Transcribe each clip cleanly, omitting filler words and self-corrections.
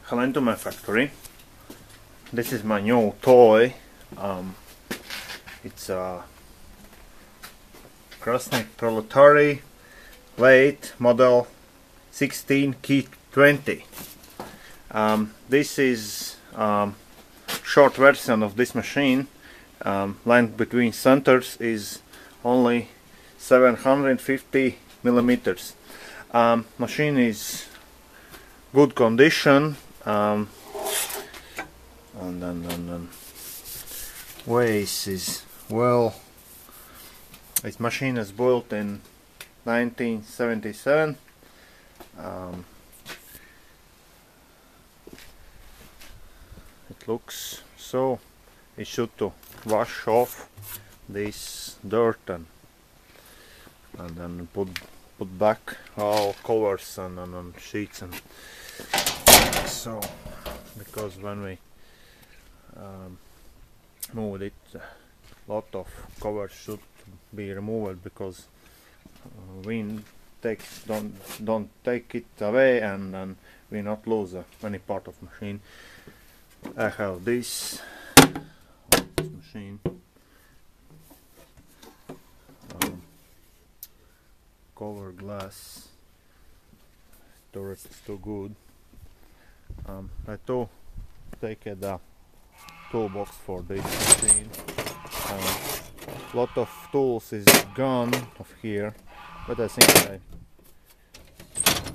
Hello into my factory. This is my new toy. It's a Krasnik Proletary lathe model 16 kit 20. This is short version of this machine. Length between centers is only 750 millimeters. Machine is good condition. And then weighs is well. This machine is built in 1977. It looks so. It should to wash off this dirt and then put back all covers and sheets and so, because when we move it, a lot of covers should be removed because wind don't take it away, and then we not lose any part of machine. I have this machine cover glass. Storage is too good. I take the toolbox for this machine. Lot of tools is gone of here, but I think I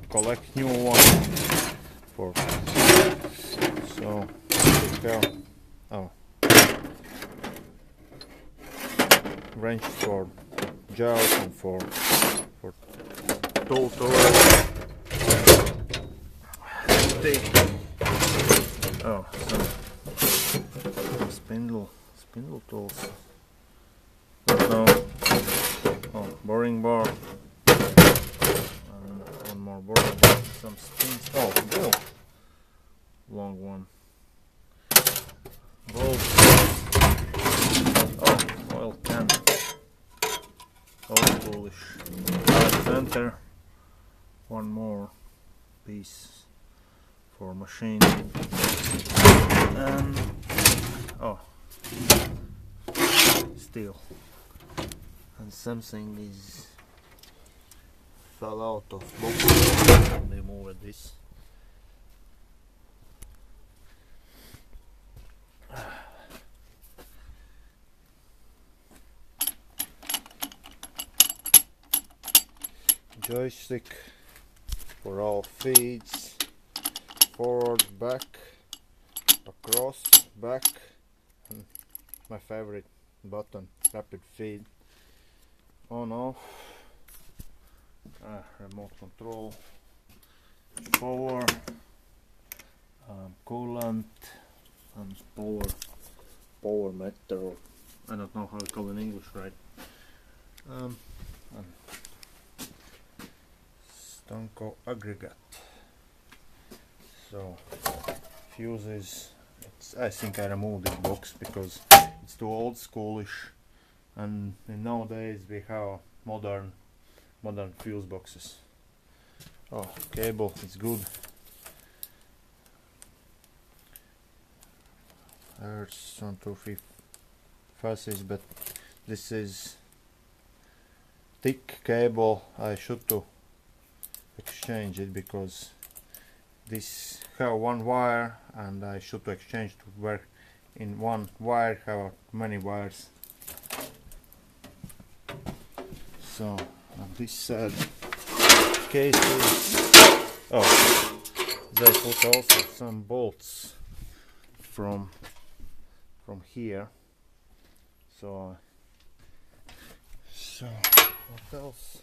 collect new ones for. So wrench for jars and for tool tools. Some spindle tools. So, boring bar, and one more boring bar, some spins. Long one. Bolts. Oil can. Oil polish. Center. One more piece for machine, and steel, and something is fell out of box. Remove this. Joystick for all feeds. Forward, back, across, back, and my favorite button, rapid feed, on, off, remote control, power, coolant, and power meter, I don't know how to call it in English, right? And Stanko aggregate. So fuses, I think I removed this box because it's too old schoolish, and nowadays we have modern fuse boxes. Cable is good. There's 1, 2, 3 faces, but this is thick cable. I should to exchange it because this have one wire, and I should exchange to where in one wire have many wires. So on this side cases, they put also some bolts from here. So what else?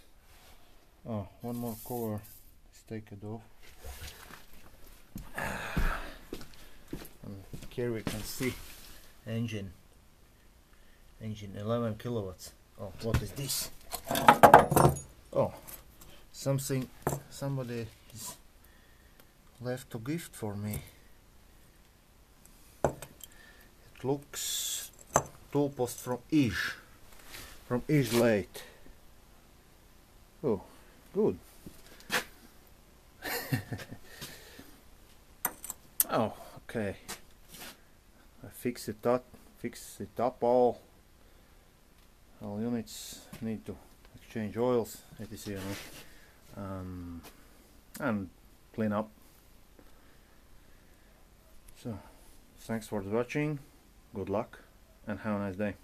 One more cover. Let's take it off. And here we can see engine 11 kilowatts. What is this? Somebody is left a gift for me. It looks tool post from Iž lathe. Good. Oh, okay. I fix it up. All units need to exchange oils, etc. And clean up. So, thanks for watching. Good luck and have a nice day.